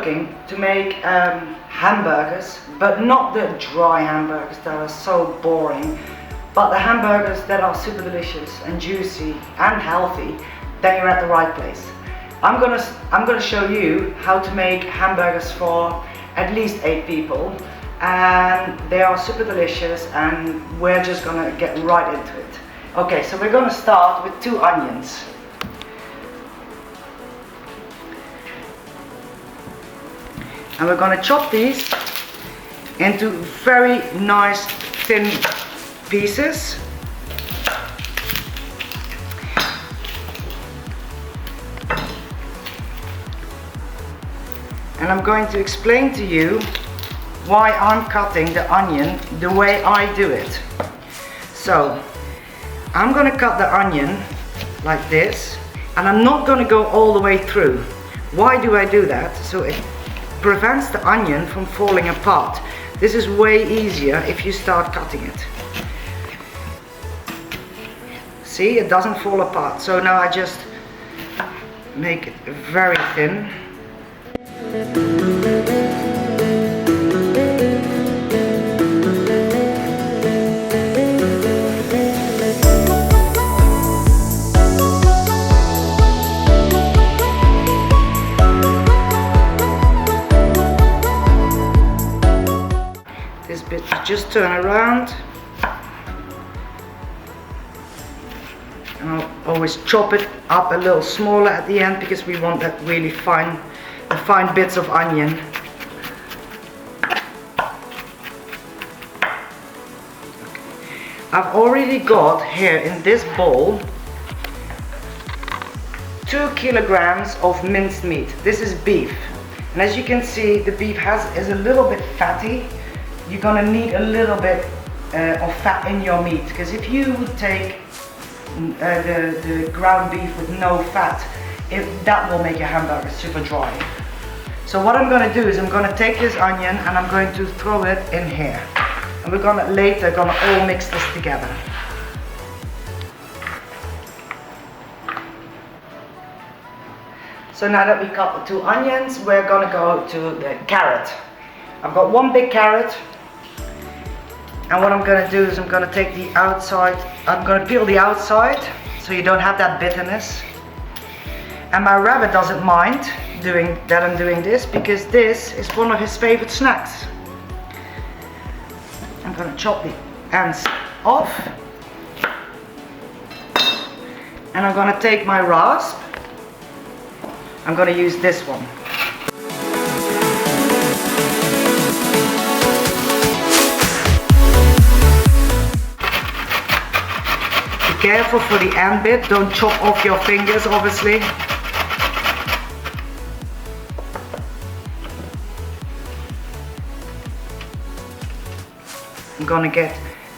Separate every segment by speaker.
Speaker 1: looking to make hamburgers, but not the dry hamburgers that are so boring, but the hamburgers that are super delicious and juicy and healthy, then you're at the right place. I'm gonna show you how to make hamburgers for at least 8 people, and they are super delicious, and we're just gonna get right into it. Okay, so we're gonna start with 2 onions. And we're gonna chop these into very nice thin pieces. And I'm going to explain to you why I'm cutting the onion the way I do it. So I'm going to cut the onion like this, and I'm not going to go all the way through. Why do I do that? So it prevents the onion from falling apart. This is way easier if you start cutting it. See, it doesn't fall apart. So now I just make it very thin. This bit you just turn around, and I'll always chop it up a little smaller at the end because we want that really fine bits of onion. I've already got here in this bowl 2 kilograms of minced meat. This is beef, and as you can see, the beef is a little bit fatty. You're gonna need a little bit of fat in your meat, because if you would take the ground beef with no fat, that will make your hamburger super dry. So what I'm going to do is I'm going to take this onion and I'm going to throw it in here, and we're going to later all mix this together. So now that we cut the 2 onions, we're going to go to the carrot. I've got 1 big carrot, and what I'm going to do is I'm going to take the outside, I'm going to peel the outside so you don't have that bitterness. And my rabbit doesn't mind that I'm doing this, because this is one of his favorite snacks. I'm going to chop the ends off, and I'm going to take my rasp. I'm going to use this one. Be careful for the end bit, don't chop off your fingers obviously. I'm gonna get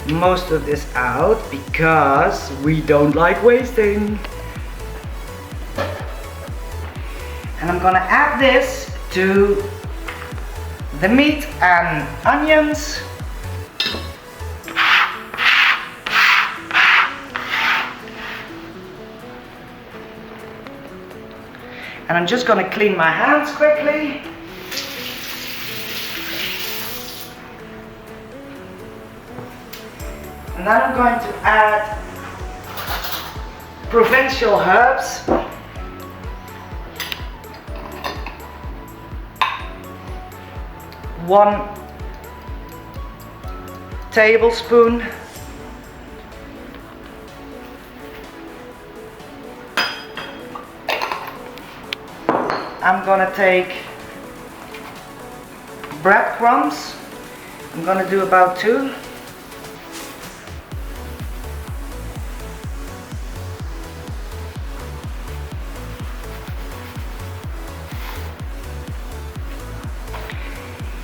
Speaker 1: most of this out because we don't like wasting. And I'm gonna add this to the meat and onions. And I'm just gonna clean my hands quickly. And then I'm going to add provincial herbs. One tablespoon. I'm gonna take breadcrumbs. I'm gonna do about 2.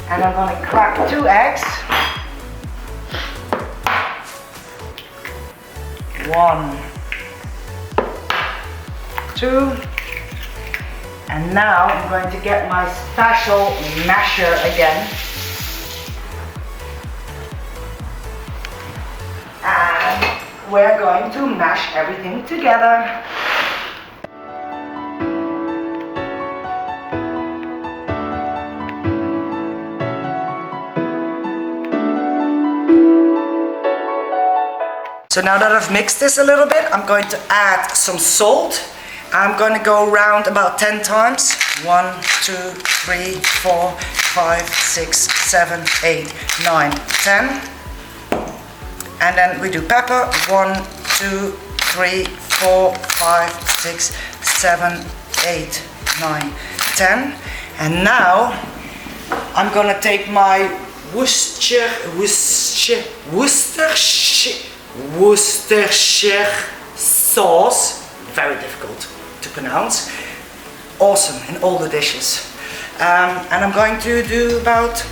Speaker 1: And I'm going to crack 2 eggs. 1, 2. And now I'm going to get my special masher again. And we're going to mash everything together. So now that I've mixed this a little bit, I'm going to add some salt. I'm going to go around about 10 times. 1, 2, 3, 4, 5, 6, 7, 8, 9, 10. And then we do pepper. 1, 2, 3, 4, 5, 6, 7, 8, 9, 10. And now I'm going to take my Worcestershire sauce, very difficult to pronounce, awesome in all the dishes, and I'm going to do about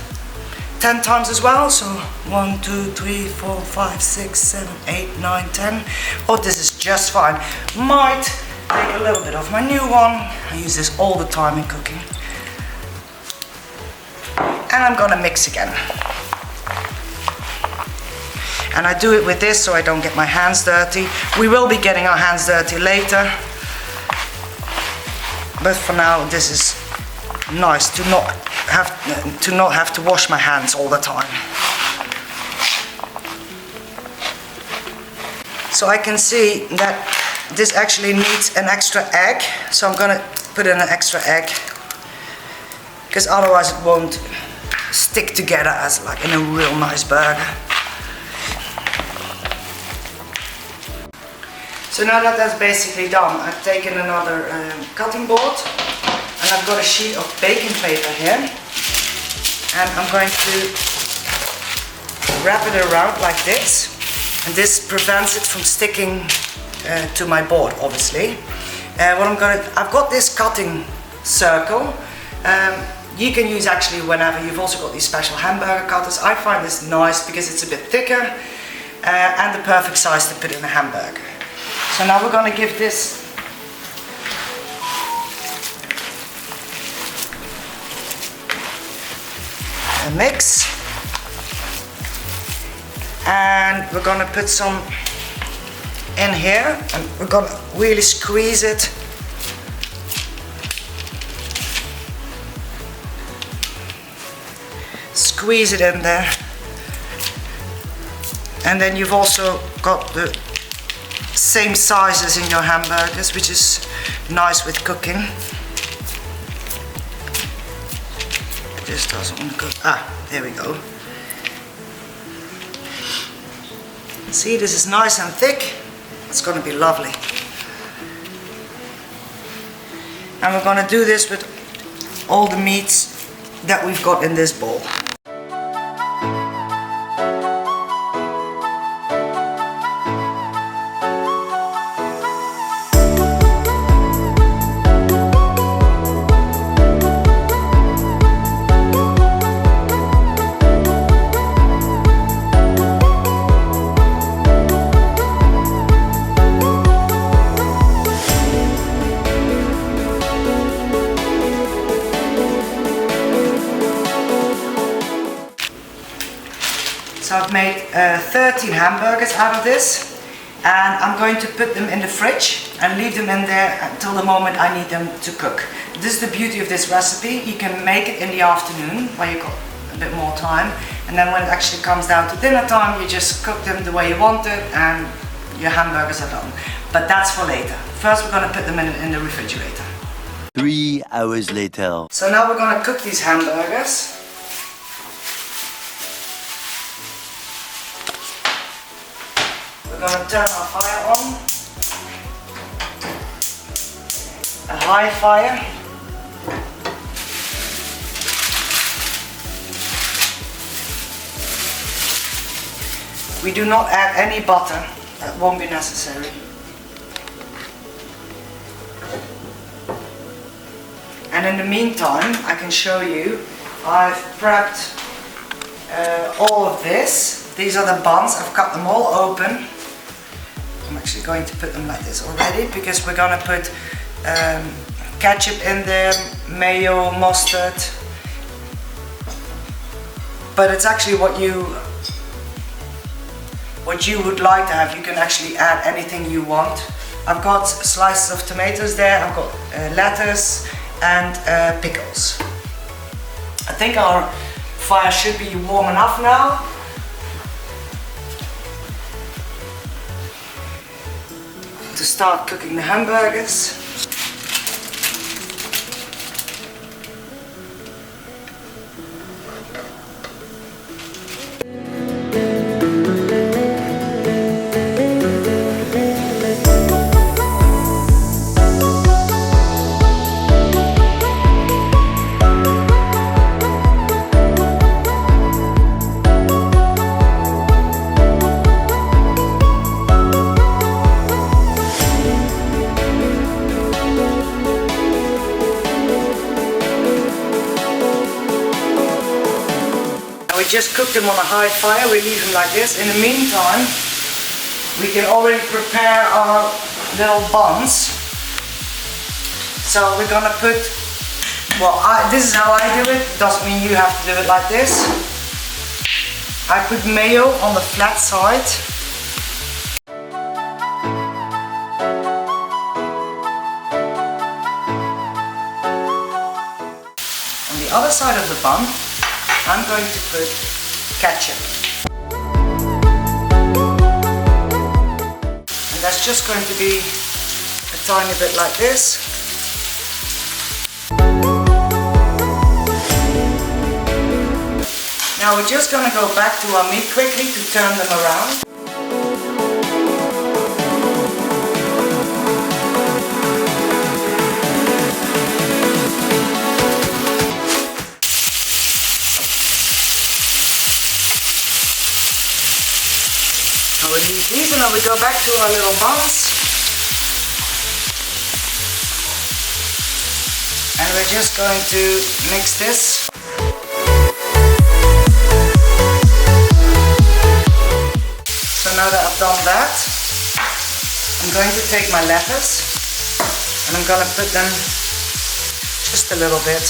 Speaker 1: 10 times as well, so 1, 2, 3, 4, 5, 6, 7, 8, 9, 10. Oh, this is just fine. Might take a little bit of my new one. I use this all the time in cooking. And I'm gonna mix again. And I do it with this so I don't get my hands dirty. We will be getting our hands dirty later. But for now, this is nice to not have to wash my hands all the time. So I can see that this actually needs an extra egg. So I'm gonna put in an extra egg, because otherwise it won't stick together as like in a real nice burger. So now that that's basically done, I've taken another cutting board and I've got a sheet of baking paper here, and I'm going to wrap it around like this, and this prevents it from sticking to my board, obviously. I've got this cutting circle. You can use actually whenever. You've also got these special hamburger cutters. I find this nice because it's a bit thicker and the perfect size to put in a hamburger. So now we're going to give this a mix, and we're going to put some in here, and we're going to really squeeze it. Squeeze it in there, and then you've also got the same sizes in your hamburgers, which is nice with cooking. It just doesn't want to go. There we go. See, this is nice and thick. It's going to be lovely. And we're going to do this with all the meats that we've got in this bowl. So I've made 13 hamburgers out of this, and I'm going to put them in the fridge and leave them in there until the moment I need them to cook. This is the beauty of this recipe. You can make it in the afternoon where you've got a bit more time, and then when it actually comes down to dinner time, you just cook them the way you want it and your hamburgers are done. But that's for later. First we're going to put them in the refrigerator.
Speaker 2: 3 hours later.
Speaker 1: So now we're going to cook these hamburgers. We're going to turn our fire on, a high fire. We do not add any butter, that won't be necessary. And in the meantime, I can show you, I've prepped all of this. These are the buns, I've cut them all open. I'm actually going to put them like this already, because we're going to put ketchup in there, mayo, mustard. But it's actually what you would like to have. You can actually add anything you want. I've got slices of tomatoes there, I've got lettuce and pickles. I think our fire should be warm enough now. start cooking the hamburgers. We just cook them on a high fire, we leave them like this. In the meantime, we can already prepare our little buns. So we're gonna put, well, this is how I do it, doesn't mean you have to do it like this. I put mayo on the flat side. On the other side of the bun, I'm going to put ketchup. And that's just going to be a tiny bit like this. Now we're just going to go back to our meat quickly to turn them around. We leave these and then we go back to our little buns. And we're just going to mix this. So now that I've done that, I'm going to take my lettuce and I'm going to put them just a little bit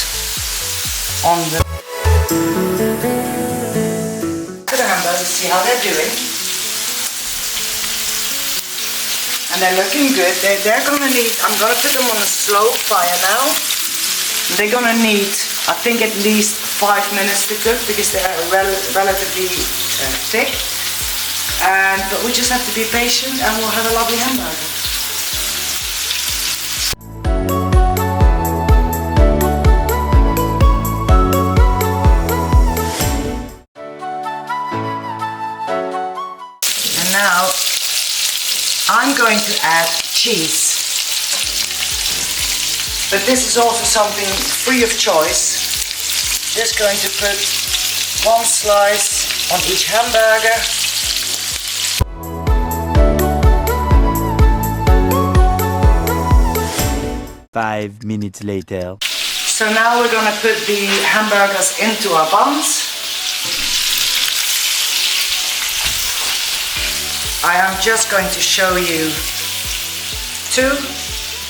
Speaker 1: on the hamburgers, see how they're doing. And they're looking good. They're gonna need, I'm gonna put them on a slow fire now. They're gonna need, I think, at least 5 minutes to cook because they're relatively thick. But we just have to be patient and we'll have a lovely hamburger. And now, I'm going to add cheese, but this is also something free of choice. Just going to put 1 slice on each hamburger.
Speaker 2: Five minutes later.
Speaker 1: So now we're going to put the hamburgers into our buns. I am just going to show you 2.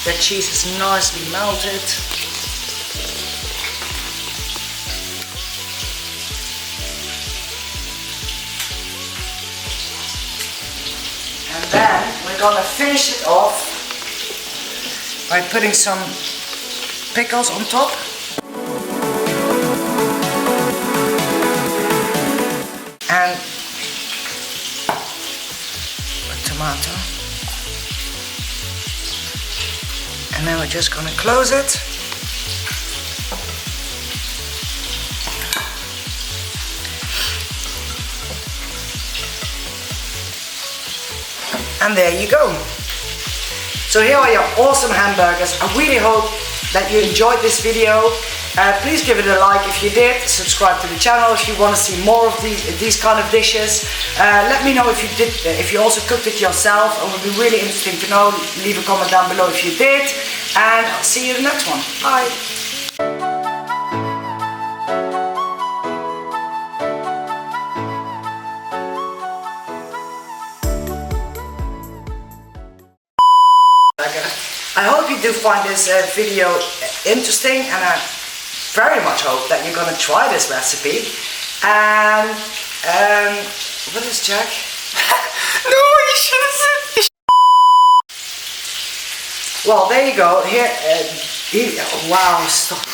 Speaker 1: The cheese is nicely melted. And then we're going to finish it off by putting some pickles on top. And tomato, and then we're just going to close it. And there you go. So here are your awesome hamburgers. I really hope that you enjoyed this video. Please give it a like if you did. Subscribe to the channel if you want to see more of these kind of dishes. Let me know if you also cooked it yourself. It would be really interesting to know. Leave a comment down below if you did. And I'll see you in the next one. Bye. I hope you do find this video interesting, and I very much hope that you're gonna try this recipe. And what is Jack? No, you should have said. Well, there you go. Here, wow, stop.